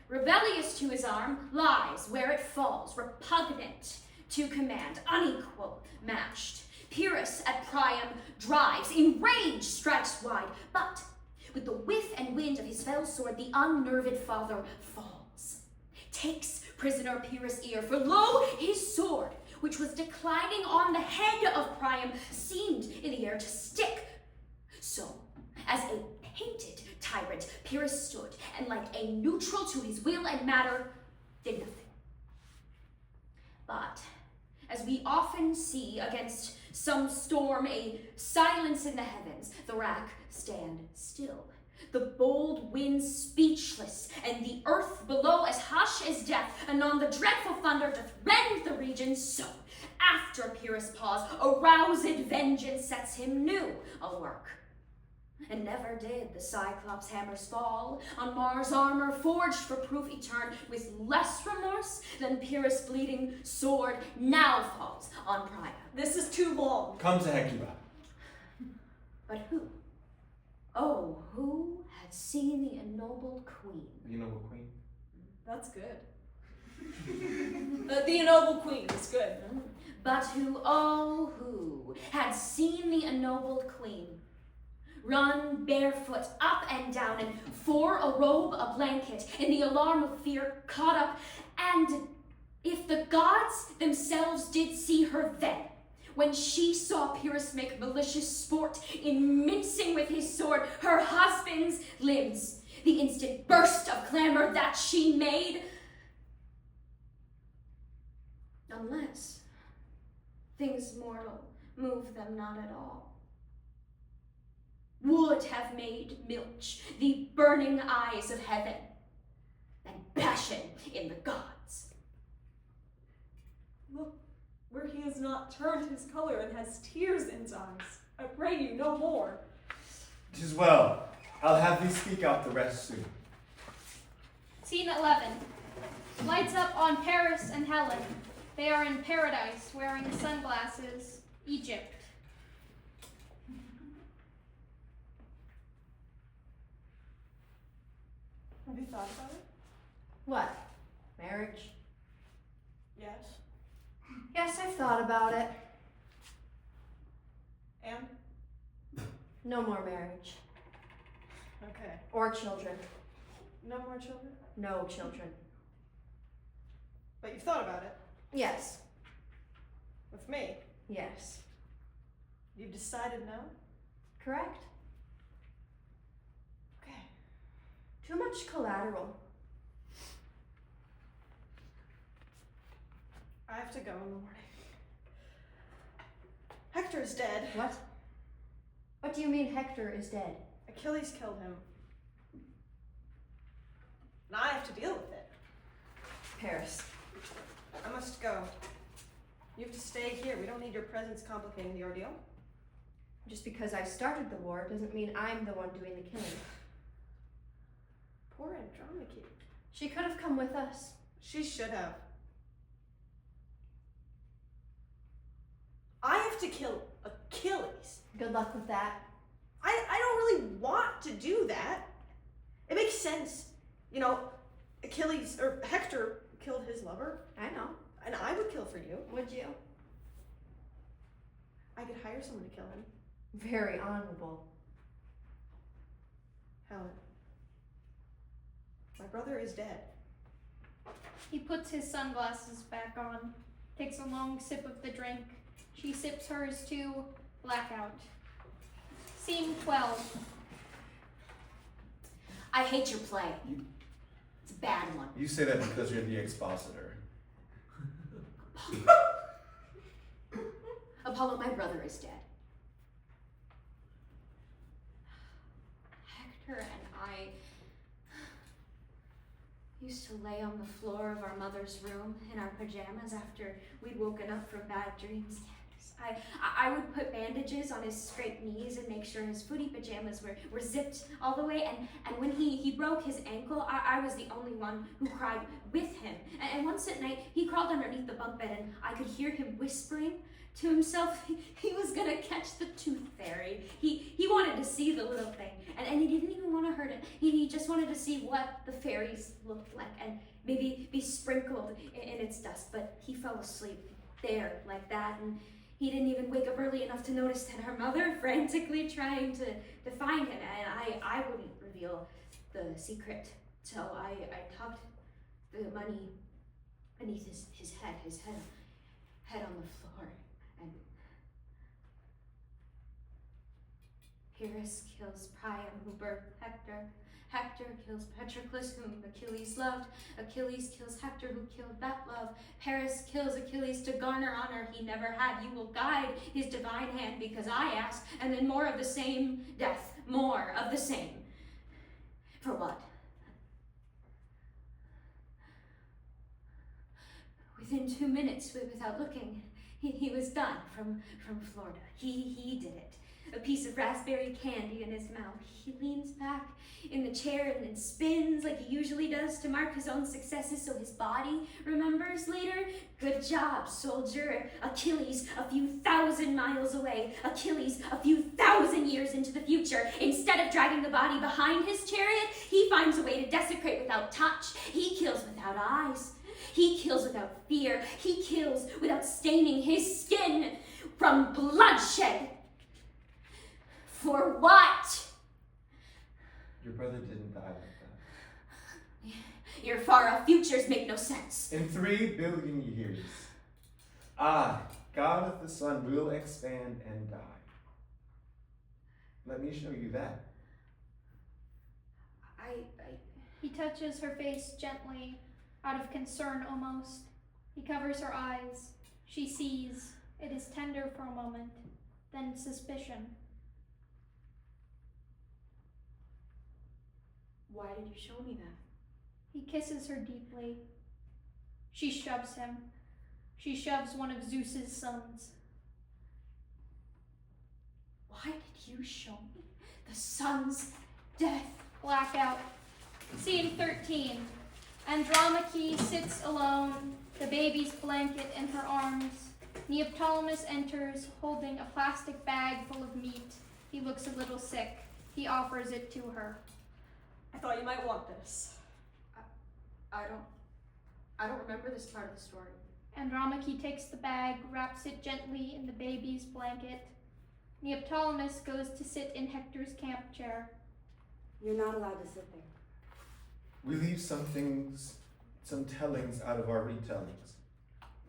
Speaker 3: rebellious to his arm, lies where it falls, repugnant to command, unequal, matched. Pyrrhus at Priam drives, enraged strikes wide, but with the whiff and wind of his fell sword, the unnerved father falls, takes prisoner Pyrrhus' ear, for lo, his sword, which was declining on the head of Priam, seemed in the air to stick. So, as a painted tyrant, Pyrrhus stood, and like a neutral to his will and matter, did nothing. But, as we often see against some storm, a silence in the heavens, the rack stand still. The bold winds speechless, and the earth below as hush as death, and on the dreadful thunder doth rend the region. So, after Pyrrhus' pause, aroused vengeance sets him new a work. And never did the Cyclops' hammers fall on Mars' armor, forged for proof etern, with less remorse than Pyrrhus' bleeding sword now falls on Priam.
Speaker 6: This is too long.
Speaker 4: Come to Hecuba.
Speaker 3: But who? Oh, who had seen the ennobled queen?
Speaker 4: The ennobled queen?
Speaker 6: That's good. The ennobled queen is good.
Speaker 3: But who, oh, who had seen the ennobled queen run barefoot up and down, and for a robe, a blanket, in the alarm of fear caught up, and if the gods themselves did see her then, when she saw Pyrrhus make malicious sport in mincing with his sword her husband's limbs, the instant burst of clamor that she made, unless things mortal move them not at all, would have made milch the burning eyes of heaven, and passion in the gods.
Speaker 6: Look, where he has not turned his color and has tears in his eyes. I pray you no more.
Speaker 4: 'Tis well. I'll have thee speak out the rest soon.
Speaker 2: Scene 11. Lights up on Paris and Helen. They are in paradise, wearing sunglasses. Egypt.
Speaker 6: Have you thought about it?
Speaker 7: What? Marriage?
Speaker 6: Yes.
Speaker 7: Yes, I've thought about it.
Speaker 6: And?
Speaker 7: No more marriage.
Speaker 6: Okay.
Speaker 7: Or children.
Speaker 6: No more children?
Speaker 7: No children.
Speaker 6: But you've thought about it.
Speaker 7: Yes.
Speaker 6: With me.
Speaker 7: Yes.
Speaker 6: You've decided no?
Speaker 7: Correct?
Speaker 6: Okay.
Speaker 7: Too much collateral.
Speaker 6: I have to go in the morning. Hector's dead.
Speaker 7: What? What do you mean Hector is dead?
Speaker 6: Achilles killed him. And I have to deal with it.
Speaker 7: Paris.
Speaker 6: I must go. You have to stay here. We don't need your presence complicating the ordeal.
Speaker 7: Just because I started the war doesn't mean I'm the one doing the killing.
Speaker 6: Poor Andromache.
Speaker 7: She could have come with us.
Speaker 6: She should have. I have to kill Achilles.
Speaker 7: Good luck with that.
Speaker 6: I don't really want to do that. It makes sense. You know, Achilles, or Hector killed his lover,
Speaker 7: I know.
Speaker 6: and I would kill for you.
Speaker 7: Would you?
Speaker 6: I could hire someone to kill him.
Speaker 7: Very honorable.
Speaker 6: Helen. My brother is dead.
Speaker 2: He puts his sunglasses back on, takes a long sip of the drink. She sips hers too. Blackout. Scene 12.
Speaker 3: I hate your play. It's a bad one.
Speaker 4: You say that because you're the expositor.
Speaker 3: Apollo, my brother is dead. Hector and I used to lay on the floor of our mother's room in our pajamas after we'd woken up from bad dreams. I would put bandages on his scraped knees and make sure his footy pajamas were zipped all the way. And when he broke his ankle, I was the only one who cried with him. And once at night, he crawled underneath the bunk bed and I could hear him whispering to himself he was gonna catch the tooth fairy. He wanted to see the little thing, and he didn't even want to hurt it. He just wanted to see what the fairies looked like and maybe be sprinkled in its dust. But he fell asleep there like that, and he didn't even wake up early enough to notice that her mother frantically trying to find him, and I wouldn't reveal the secret. So I tucked the money beneath his head on the floor, and Paris kills Priam, who birthed Hector. Hector kills Patroclus, whom Achilles loved. Achilles kills Hector, who killed that love. Paris kills Achilles to garner honor he never had. You will guide his divine hand because I ask, and then more of the same death, more of the same. For what? Within 2 minutes, without looking, he was done from Florida. He did it. A piece of raspberry candy in his mouth. He leans back in the chair and then spins like he usually does to mark his own successes so his body remembers later. Good job, soldier. Achilles, a few thousand miles away. Achilles, a few thousand years into the future. Instead of dragging the body behind his chariot, he finds a way to desecrate without touch. He kills without eyes. He kills without fear. He kills without staining his skin from bloodshed. For what?
Speaker 4: Your brother didn't die like that.
Speaker 3: Your far-off futures make no sense.
Speaker 4: In 3 billion years, I, God of the sun, will expand and die. Let me show you that.
Speaker 2: He touches her face gently, out of concern almost. He covers her eyes. She sees. It is tender for a moment, then suspicion.
Speaker 3: Why did you show me that?
Speaker 2: He kisses her deeply. She shoves him. She shoves one of Zeus's sons.
Speaker 3: Why did you show me the son's death?
Speaker 2: Blackout. Scene 13. Andromache sits alone, the baby's blanket in her arms. Neoptolemus enters, holding a plastic bag full of meat. He looks a little sick. He offers it to her.
Speaker 6: I thought you might want this.
Speaker 7: I don't remember this part of the story.
Speaker 2: Andromache takes the bag, wraps it gently in the baby's blanket. Neoptolemus goes to sit in Hector's camp chair.
Speaker 3: You're not allowed to sit there.
Speaker 4: We leave some things, some tellings out of our retellings.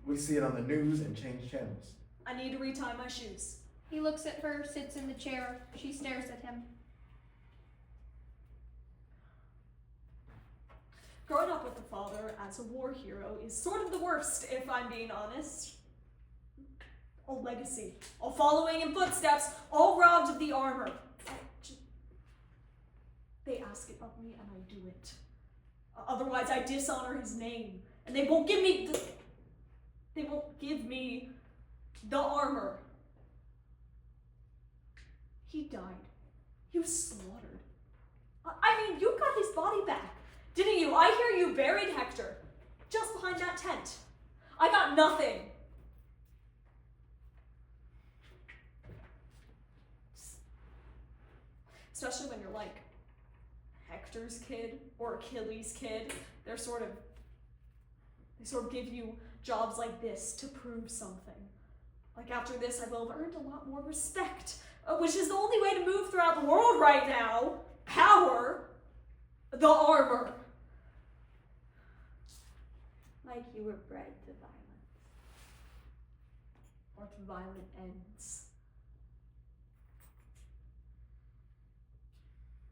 Speaker 4: We see it on the news and change channels.
Speaker 6: I need to retie my shoes.
Speaker 2: He looks at her, sits in the chair. She stares at him.
Speaker 6: Growing up with a father as a war hero is sort of the worst, if I'm being honest. All legacy, all following in footsteps, all robbed of the armor. They ask it of me and I do it. Otherwise I dishonor his name, and they won't give me the armor. He died. He was slaughtered. I mean, you got his body back, didn't you? I hear you buried Hector, just behind that tent. I got nothing. Especially when you're like Hector's kid or Achilles' kid. They sort of give you jobs like this to prove something. Like after this, I will have earned a lot more respect, which is the only way to move throughout the world right now. Power, the armor.
Speaker 3: Like you were bred to violence.
Speaker 6: Or to violent ends.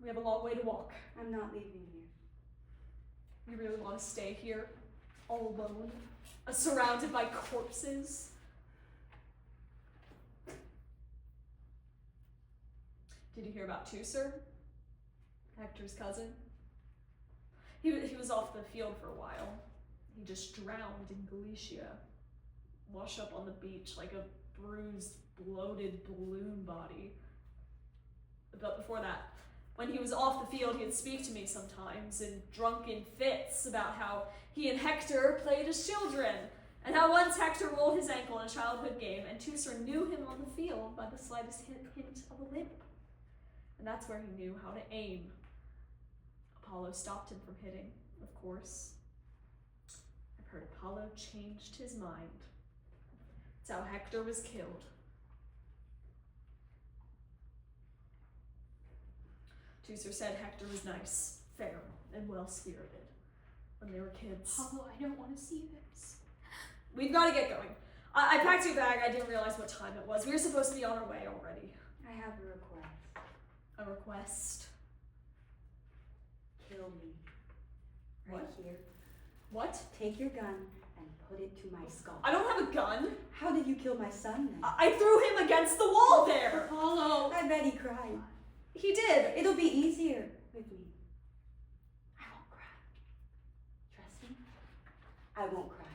Speaker 6: We have a long way to walk.
Speaker 3: I'm not leaving here.
Speaker 6: You really want to stay here, all alone, surrounded by corpses? Did you hear about Teucer? Hector's cousin? He was off the field for a while. He just drowned in Galicia. Washed up on the beach like a bruised, bloated balloon body. But before that, when he was off the field, he'd speak to me sometimes in drunken fits about how he and Hector played as children, and how once Hector rolled his ankle in a childhood game, and Teucer knew him on the field by the slightest hint of a limp. And that's where he knew how to aim. Apollo stopped him from hitting, of course. I've heard Apollo changed his mind. It's how Hector was killed. Teucer said Hector was nice, fair, and well-spirited when they were kids.
Speaker 2: Apollo, I don't want to see this.
Speaker 6: We've got to get going. I packed your bag. I didn't realize what time it was. We were supposed to be on our way already.
Speaker 3: I have a request.
Speaker 6: A request?
Speaker 3: Kill me. Right
Speaker 6: What?
Speaker 3: here.
Speaker 6: What?
Speaker 3: Take your gun and put it to my skull.
Speaker 6: I don't have a gun.
Speaker 3: How did you kill my son then?
Speaker 6: I threw him against the wall there.
Speaker 2: Apollo!
Speaker 3: I bet he cried.
Speaker 6: He did.
Speaker 3: It'll be easier with me. I won't cry. Trust me. I won't cry.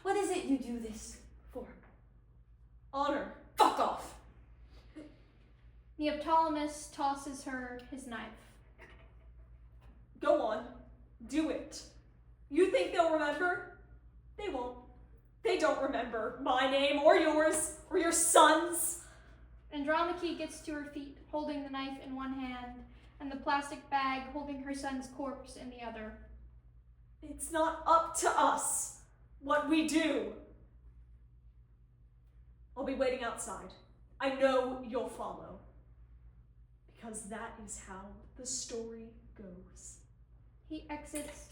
Speaker 3: What is it you do this for?
Speaker 6: Honor.
Speaker 3: Fuck off!
Speaker 2: Neoptolemus tosses her his knife.
Speaker 6: Go on. Do it. You think they'll remember? They won't. They don't remember my name or yours or your son's.
Speaker 2: Andromache gets to her feet, holding the knife in one hand and the plastic bag holding her son's corpse in the other.
Speaker 6: It's not up to us what we do. I'll be waiting outside. I know you'll follow. Because that is how the story goes.
Speaker 2: He exits.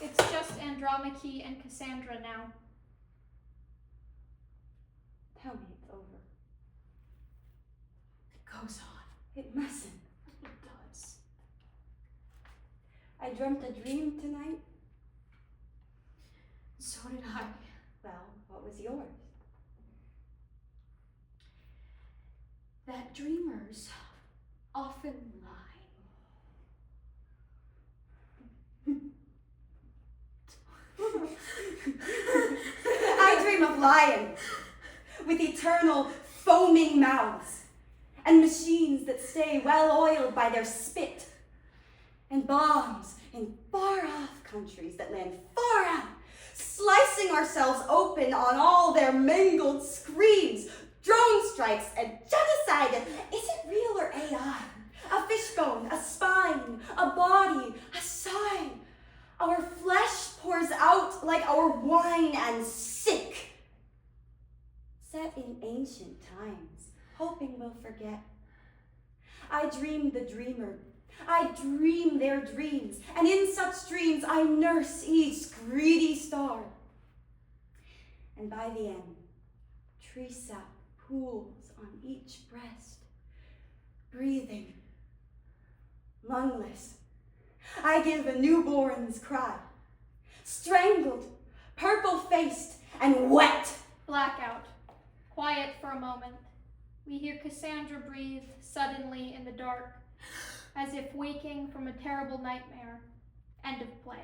Speaker 2: It's just Andromache and Cassandra now.
Speaker 3: Tell me it's over.
Speaker 6: It goes on.
Speaker 3: It mustn't.
Speaker 6: It does.
Speaker 3: I dreamt a dream tonight.
Speaker 5: So did I.
Speaker 3: Well, what was yours?
Speaker 5: That dreamers often lie.
Speaker 3: I dream of lions with eternal foaming mouths and machines that stay well oiled by their spit and bombs in far-off countries that land far out, slicing ourselves open on all their mangled screams, drone strikes, and genocide. Is it real or AI? A fishbone, a spine, a body, a sigh. Our flesh pours out like our wine and sick. Set in ancient times, hoping we'll forget. I dream the dreamer. I dream their dreams, and in such dreams I nurse each greedy star. And by the end, tree sap pools on each breast, breathing, lungless. I give a newborn's cry, strangled, purple-faced, and wet.
Speaker 2: Blackout. Quiet for a moment. We hear Cassandra breathe suddenly in the dark, as if waking from a terrible nightmare. End of play.